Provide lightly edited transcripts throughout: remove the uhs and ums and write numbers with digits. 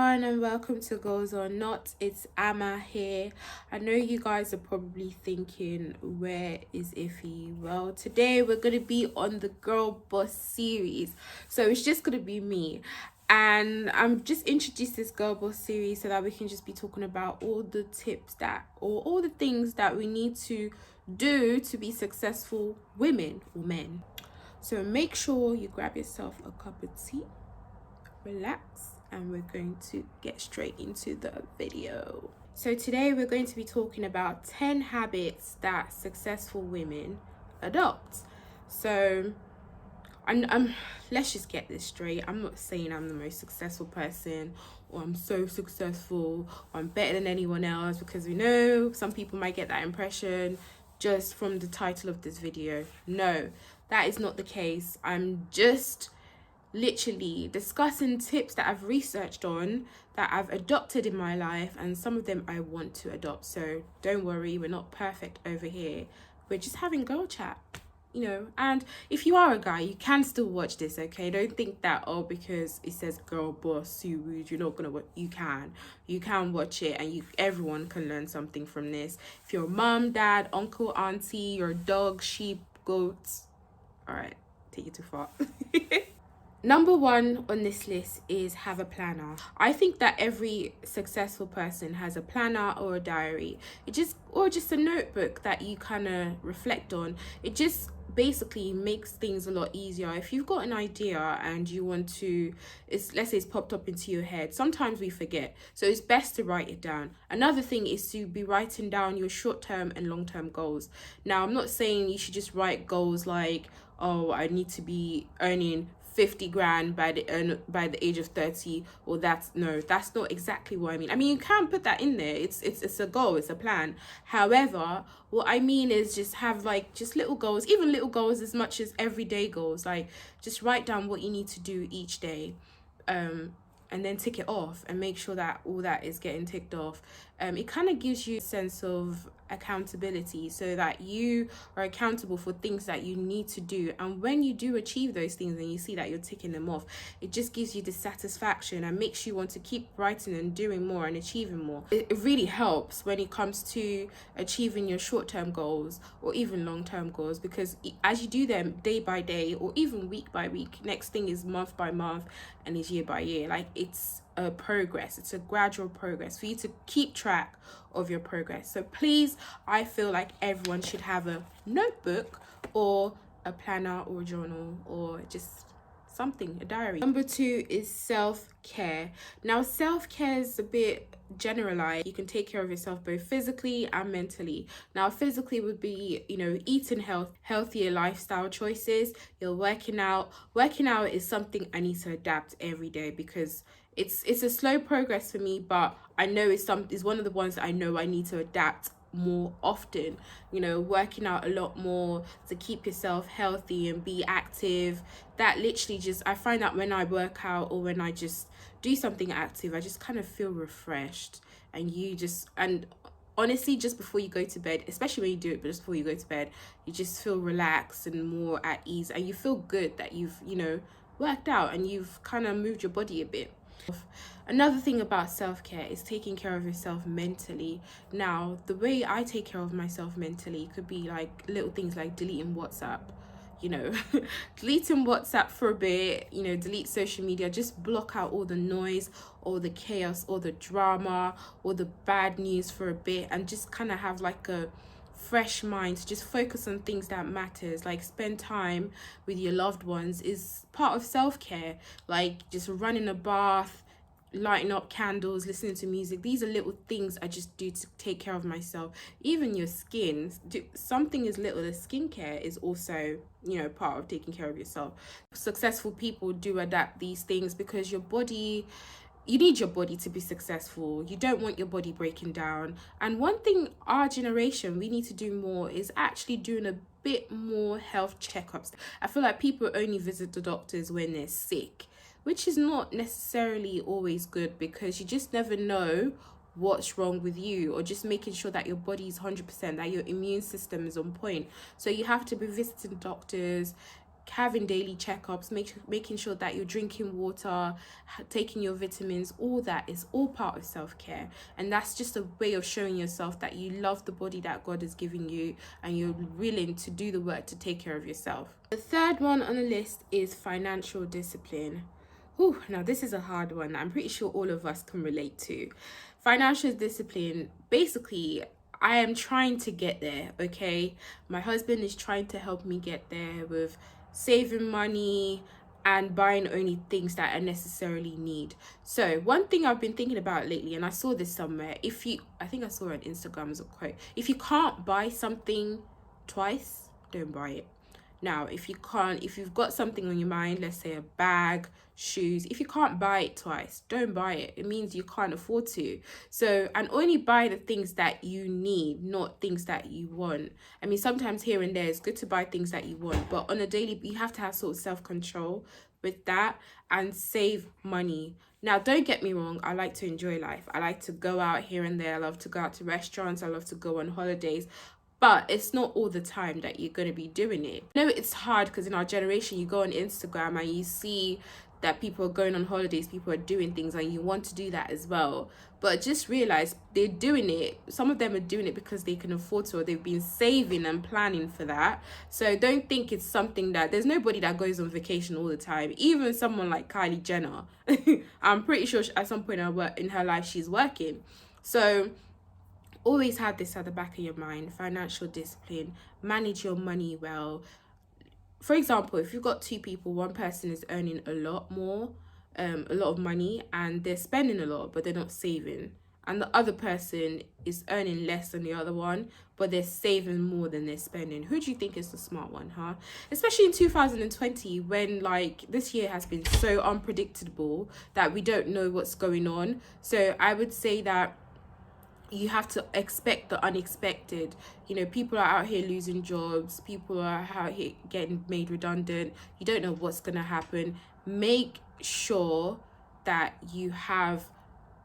everyone, and welcome to Goals or Not. It's Amma here. I know you guys are probably thinking, where is Iffy? Well, today we're going to be on the Girl Boss series. So it's just going to be me. And I'm just introduced this Girl Boss series so that we can just be talking about all the tips or all the things that we need to do to be successful women or men. So make sure you grab yourself a cup of tea, relax, and we're going to get straight into the video. So today we're going to be talking about 10 habits that successful women adopt. So I'm let's just get this straight. I'm not saying I'm the most successful person or I'm so successful or I'm better than anyone else, because we know some people might get that impression just from the title of this video. No, that is not the case. I'm just literally discussing tips that I've researched on, that I've adopted in my life, and some of them I want to adopt. So don't worry, we're not perfect over here. We're just having girl chat, and if you are a guy, you can still watch this, okay? Don't think that, oh, because it says girl boss series, you're not gonna watch. You can watch it, and everyone can learn something from this. If you're mom, dad, uncle, auntie, your dog, sheep, goats, all right, take it too far. Number one on this list is have a planner. I think that every successful person has a planner or a diary. Or just a notebook that you kind of reflect on. It just basically makes things a lot easier. If you've got an idea and you want to, let's say it's popped up into your head, sometimes we forget. So it's best to write it down. Another thing is to be writing down your short-term and long-term goals. Now, I'm not saying you should just write goals like, oh, I need to be earning 50 grand by the age of 30, or that's not exactly what I mean. You can put that in there. It's a goal, it's a plan. However, what I mean is just have just little goals, even little goals as much as everyday goals. Like, just write down what you need to do each day, and then tick it off and make sure that all that is getting ticked off. It kind of gives you a sense of accountability, so that you are accountable for things that you need to do, and when you do achieve those things and you see that you're ticking them off, it just gives you the satisfaction and makes you want to keep writing and doing more and achieving more. It really helps when it comes to achieving your short-term goals or even long-term goals, because as you do them day by day or even week by week, next thing is month by month and is year by year. Like, it's a progress, it's a gradual progress for you to keep track of your progress. So please, I feel like everyone should have a notebook or a planner or a journal or just something, a diary. Number two is self-care. Now, self-care is a bit generalized. You can take care of yourself both physically and mentally. Now, physically would be, eating healthier lifestyle choices. You're working out. Working out is something I need to adapt every day, because it's a slow progress for me, but I know it's one of the ones that I know I need to adapt more often. Working out a lot more to keep yourself healthy and be active. That literally I find that when I work out or when I just do something active, I just kind of feel refreshed, and honestly, just before you go to bed, especially when you do it, but just before you go to bed, you just feel relaxed and more at ease, and you feel good that you've worked out and you've kind of moved your body a bit. Another thing about self-care is taking care of yourself mentally. Now, the way I take care of myself mentally could be like little things like deleting WhatsApp, deleting WhatsApp for a bit, delete social media, just block out all the noise, all the chaos, all the drama, all the bad news for a bit, and just kind of have like a fresh mind to just focus on things that matters. Like, spend time with your loved ones is part of self-care. Like, just running a bath, lighting up candles, listening to music. These are little things I just do to take care of myself. Even your skin, something as little as skincare is also part of taking care of yourself. Successful people do adapt these things, because you need your body to be successful. You don't want your body breaking down. And one thing our generation, we need to do more is actually doing a bit more health checkups. I feel like people only visit the doctors when they're sick, which is not necessarily always good, because you just never know what's wrong with you, or just making sure that your body's 100%, that your immune system is on point. So you have to be visiting doctors, having daily checkups, making sure that you're drinking water, taking your vitamins, all that is all part of self-care. And that's just a way of showing yourself that you love the body that God has given you and you're willing to do the work to take care of yourself. The third one on the list is financial discipline. Whew, now this is a hard one. I'm pretty sure all of us can relate to. Financial discipline, basically, I am trying to get there, okay? My husband is trying to help me get there with saving money and buying only things that I necessarily need. So one thing I've been thinking about lately, and I saw this somewhere, I think I saw it on Instagram as a quote, if you can't buy something twice, don't buy it. Now, if you've got something on your mind, let's say a bag, shoes, if you can't buy it twice, don't buy it. It means you can't afford to. So, and only buy the things that you need, not things that you want. I mean, sometimes here and there, it's good to buy things that you want, but on a daily, you have to have sort of self-control with that and save money. Now, don't get me wrong, I like to enjoy life. I like to go out here and there. I love to go out to restaurants. I love to go on holidays. But it's not all the time that you're going to be doing it. I know it's hard because in our generation, you go on Instagram and you see that people are going on holidays, people are doing things, and you want to do that as well. But just realize they're doing it. Some of them are doing it because they can afford to, or they've been saving and planning for that. So don't think it's something that, there's nobody that goes on vacation all the time. Even someone like Kylie Jenner, I'm pretty sure at some point in her life, she's working. So always have this at the back of your mind: financial discipline, manage your money well. For example, if you've got two people, one person is earning a lot more, a lot of money, and they're spending a lot, but they're not saving. And the other person is earning less than the other one, but they're saving more than they're spending. Who do you think is the smart one, huh? Especially in 2020, when like this year has been so unpredictable that we don't know what's going on. So I would say that you have to expect the unexpected. You know, people are out here losing jobs, people are out here getting made redundant. You don't know what's gonna happen. Make sure that you have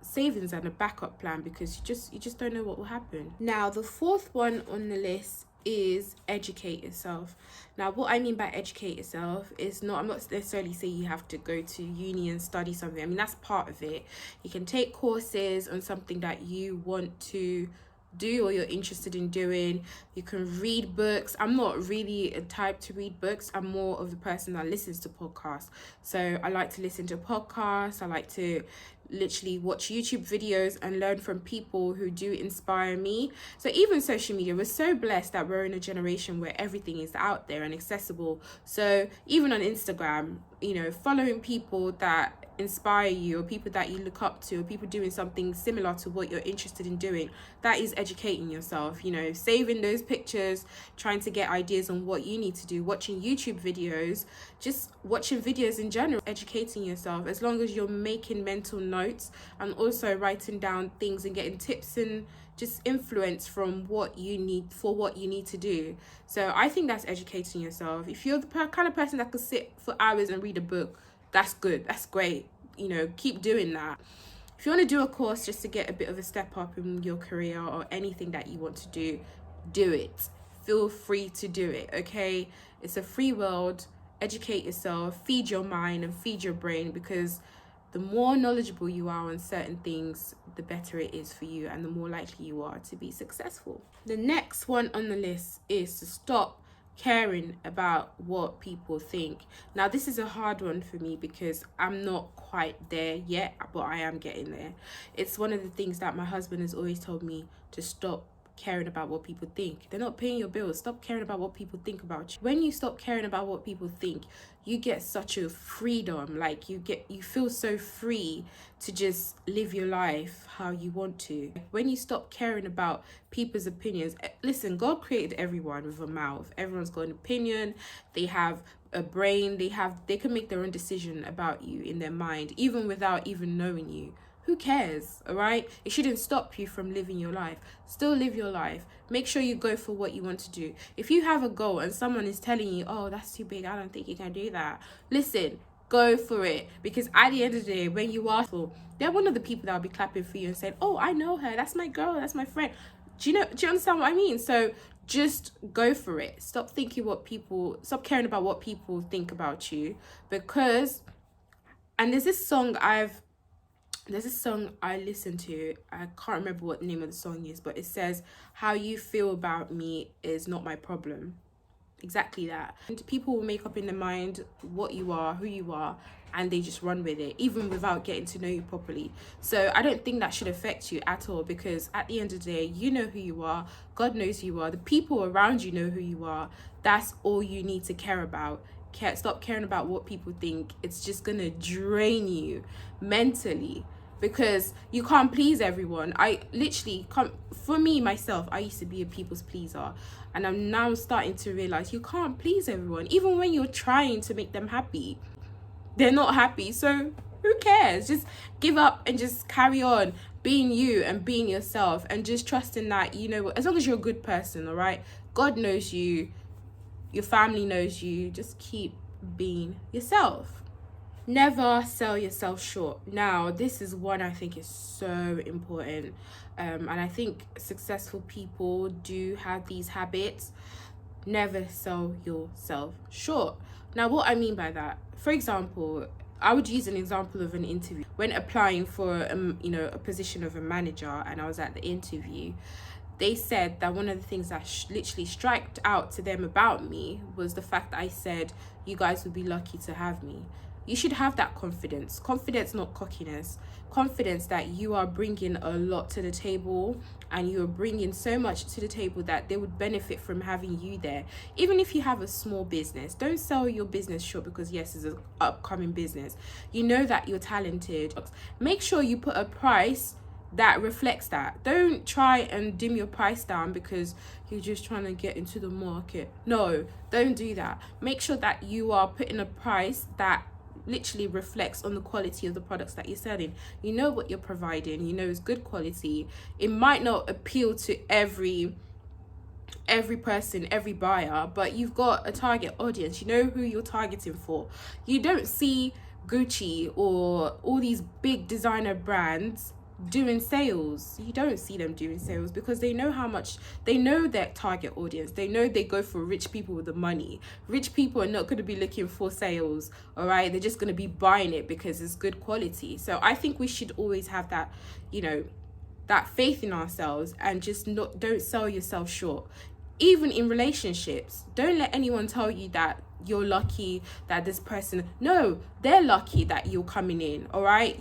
savings and a backup plan, because you just don't know what will happen. Now, the fourth one on the list is educate yourself. Now, what I mean by educate yourself is I'm not necessarily saying you have to go to uni and study something. I mean, that's part of it. You can take courses on something that you want to do or you're interested in doing. You can read books. I'm not really a type to read books. I'm more of the person that listens to podcasts. So I like to listen to podcasts. I like to literally watch YouTube videos and learn from people who do inspire me. So even social media, we're so blessed that we're in a generation where everything is out there and accessible. So even on Instagram, you know, following people that inspire you, or people that you look up to, or people doing something similar to what you're interested in doing, that is educating yourself. You know, saving those pictures, trying to get ideas on what you need to do, watching YouTube videos, just watching videos in general, educating yourself, as long as you're making mental notes and also writing down things and getting tips and just influence from what you need to do. So I think that's educating yourself. If you're the kind of person that could sit for hours and read a book, that's good, that's great, you know, keep doing that. If you want to do a course just to get a bit of a step up in your career or anything that you want to do it. Feel free to do it, okay? It's a free world. Educate yourself, feed your mind and feed your brain, because the more knowledgeable you are on certain things, the better it is for you and the more likely you are to be successful. The next one on the list is to stop caring about what people think. Now, this is a hard one for me because I'm not quite there yet, but I am getting there. It's one of the things that my husband has always told me to stop caring about what people think. They're not paying your bills. Stop caring about what people think about you. When you stop caring about what people think, you get such a freedom. Like you feel so free to just live your life how you want to. When you stop caring about people's opinions, listen, God created everyone with a mouth. Everyone's got an opinion. They have a brain. They can make their own decision about you in their mind, even without even knowing you. Who cares, all right? It shouldn't stop you from living your life. Still live your life. Make sure you go for what you want to do. If you have a goal and someone is telling you, oh, that's too big, I don't think you can do that. Listen, go for it. Because at the end of the day, when you are full, they're one of the people that will be clapping for you and saying, oh, I know her. That's my girl. That's my friend. Do you understand what I mean? So just go for it. Stop caring about what people think about you. Because, and there's this song I listen to. I can't remember what the name of the song is, but it says, "How you feel about me is not my problem." Exactly that. And people will make up in their mind what you are, who you are, and they just run with it, even without getting to know you properly. So I don't think that should affect you at all, because at the end of the day, you know who you are. God knows who you are. The people around you know who you are. That's all you need to care about. Stop caring about what people think. It's just gonna drain you mentally, because you can't please everyone. I literally can't. For me myself, I used to be a people's pleaser, and I'm now starting to realize you can't please everyone. Even when you're trying to make them happy, they're not happy. So who cares? Just give up and just carry on being you and being yourself, and just trusting that, you know, as long as you're a good person, all right, God knows you, your family knows you. Just keep being yourself. Never sell yourself short. Now, this is one I think is so important. And I think successful people do have these habits. Never sell yourself short. Now, what I mean by that, for example, I would use an example of an interview. When applying for a position of a manager, and I was at the interview, they said that one of the things that literally struck out to them about me was the fact that I said, "You guys would be lucky to have me." You should have that confidence. Confidence, not cockiness. Confidence that you are bringing a lot to the table, and you are bringing so much to the table that they would benefit from having you there. Even if you have a small business, don't sell your business short because, yes, it's an upcoming business. You know that you're talented. Make sure you put a price that reflects that. Don't try and dim your price down because you're just trying to get into the market. No, don't do that. Make sure that you are putting a price that literally reflects on the quality of the products that you're selling. You know what you're providing, you know it's good quality. It might not appeal to every person, every buyer, but you've got a target audience. You know who you're targeting for. You don't see Gucci or all these big designer brands doing sales. You don't see them doing sales because they know they know their target audience. They know they go for rich people with the money. Rich people are not going to be looking for sales, all right? They're just going to be buying it because it's good quality. So I think we should always have that, that faith in ourselves, and just don't sell yourself short. Even in relationships, don't let anyone tell you that you're lucky that this person, no, they're lucky that you're coming in, all right?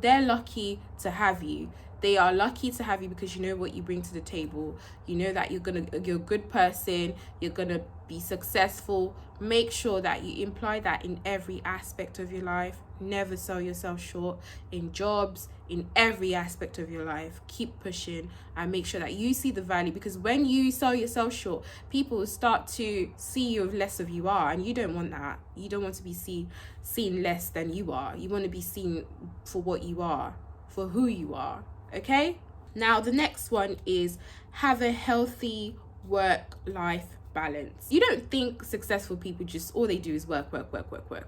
They're lucky to have you. They are lucky to have you because you know what you bring to the table. You know that you're a good person, you're gonna be successful. Make sure that you imply that in every aspect of your life. Never sell yourself short in jobs, in every aspect of your life. Keep pushing and make sure that you see the value, because when you sell yourself short, people will start to see you as less of you are, and you don't want that. You don't want to be seen less than you are. You want to be seen for what you are, for who you are. Okay? Now, the next one is have a healthy work-life balance. You don't think successful people just all they do is work.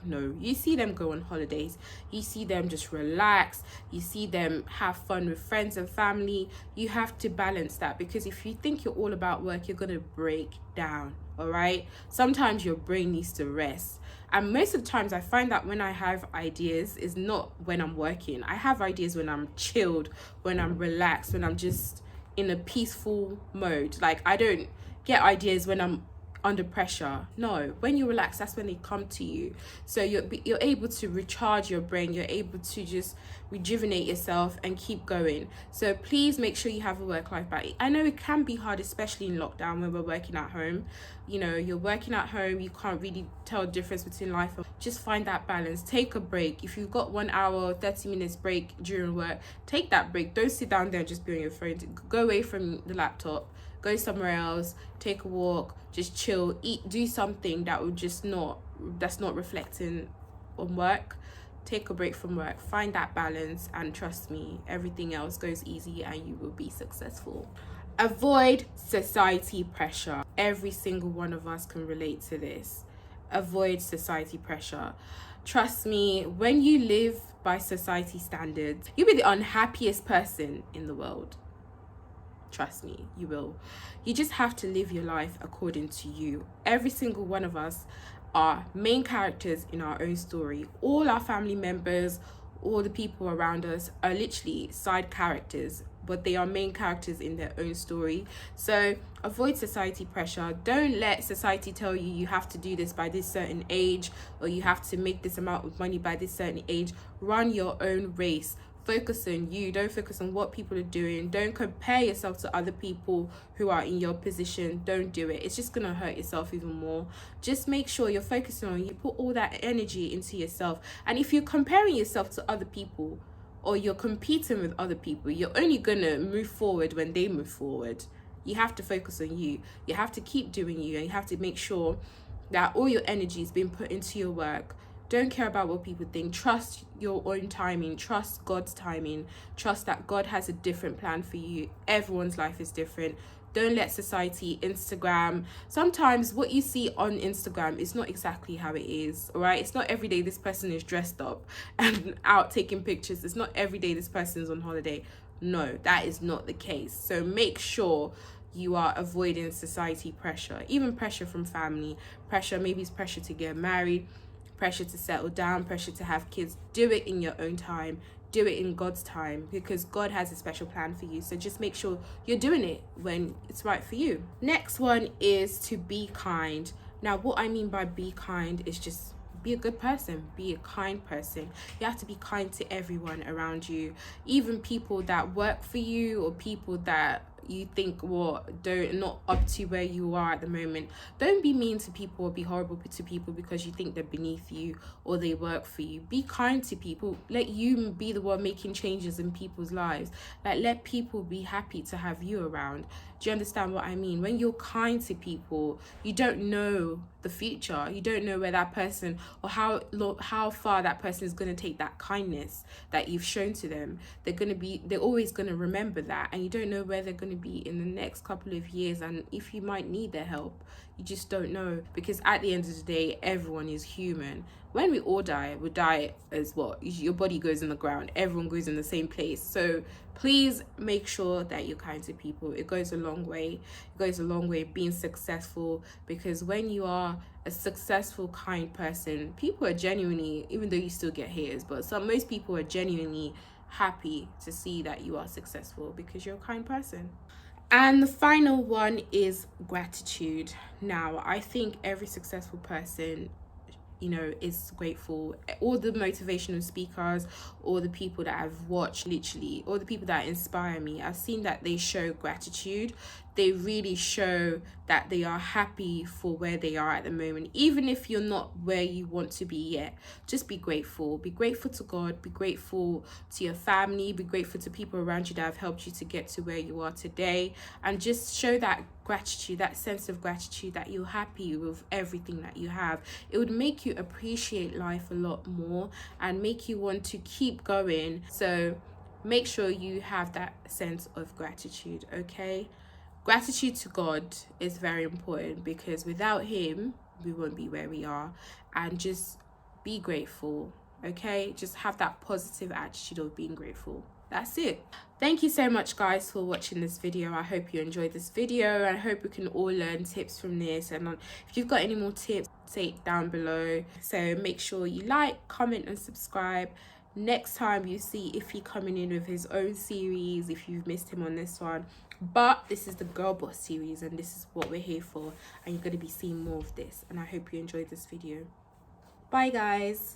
No, you see them go on holidays, you see them just relax, you see them have fun with friends and family. You have to balance that, because if you think you're all about work, you're gonna break down. All right, sometimes your brain needs to rest. And most of the times I find that when I have ideas is not when I'm working. I have ideas when I'm chilled, when I'm relaxed, when I'm just in a peaceful mode. Like, I don't get ideas when I'm under pressure. No, when you relax, that's when they come to you. So you're able to recharge your brain. You're able to just rejuvenate yourself and keep going. So please make sure you have a work-life balance. I know it can be hard, especially in lockdown when we're working at home. You're working at home, you can't really tell the difference between life. Just find that balance. Take a break. If you've got 1 hour, 30 minutes break during work, take that break. Don't sit down there and just be on your phone. Go away from the laptop. Go somewhere else, take a walk, just chill, eat, do something that's not reflecting on work. Take a break from work, find that balance, and trust me, everything else goes easy and you will be successful. Avoid society pressure. Every single one of us can relate to this. Avoid society pressure. Trust me, when you live by society standards, you'll be the unhappiest person in the world. Trust me, you will. You just have to live your life according to you. Every single one of us are main characters in our own story. All our family members, all the people around us are literally side characters, but they are main characters in their own story. So avoid society pressure. Don't let society tell you you have to do this by this certain age, or you have to make this amount of money by this certain age. Run your own race. Focus on you. Don't focus on what people are doing. Don't compare yourself to other people who are in your position. Don't do it. It's just gonna hurt yourself even more. Just make sure you're focusing on you. Put all that energy into yourself. And if you're comparing yourself to other people, or you're competing with other people, you're only gonna move forward when they move forward. You have to focus on you. You have to keep doing you, and you have to make sure that all your energy is being put into your work. Don't care about what people think. Trust your own timing. Trust God's timing. Trust that God has a different plan for you. Everyone's life is different. Don't let society, Instagram. Sometimes what you see on Instagram is not exactly how it is, all right? It's not every day this person is dressed up and out taking pictures. It's not every day this person is on holiday. No, that is not the case. So make sure you are avoiding society pressure, even pressure from family. Pressure, maybe it's pressure to get married, pressure to settle down, pressure to have kids. Do it in your own time. Do it in God's time, because God has a special plan for you. So just make sure you're doing it when it's right for you. Next one is to be kind. Now, what I mean by be kind is just be a good person, be a kind person. You have to be kind to everyone around you, even people that work for you or people that you think don't not up to where you are at the moment. Don't be mean to people or be horrible to people because you think they're beneath you or they work for you. Be kind to people. Let you be the one making changes in people's lives. Like, let people be happy to have you around. Do you understand what I mean? When you're kind to people, you don't know the future. You don't know where that person or how far that person is going to take that kindness that you've shown to them. They're always going to remember that, and you don't know where they're going to be in the next couple of years, and if you might need their help. You just don't know, because at the end of the day, everyone is human. When we all die, we die as what? Your body goes in the ground. Everyone goes in the same place. So please make sure that you're kind to people. It goes a long way. It goes a long way being successful, because when you are a successful, kind person, people are genuinely, even though you still get haters, but most people are genuinely happy to see that you are successful because you're a kind person. And the final one is gratitude. Now, I think every successful person, is grateful. All the motivational speakers, all the people that I've watched, literally all the people that inspire me, I've seen that they show gratitude. They really show that they are happy for where they are at the moment. Even if you're not where you want to be yet, just be grateful. Be grateful to God, be grateful to your family, be grateful to people around you that have helped you to get to where you are today, and just show that gratitude, that sense of gratitude, that you're happy with everything that you have. It would make you appreciate life a lot more and make you want to keep going. So make sure you have that sense of gratitude, okay? Gratitude to God is very important, because without him, we won't be where we are. And just be grateful, okay? Just have that positive attitude of being grateful. That's it. Thank you so much, guys, for watching this video. I hope you enjoyed this video. I hope we can all learn tips from this. And if you've got any more tips, say it down below. So make sure you like, comment, and subscribe. Next time you see Iffy coming in with his own series, if you've missed him on this one. But this is the Girl Boss series, and this is what we're here for. And you're going to be seeing more of this. And I hope you enjoyed this video. Bye, guys.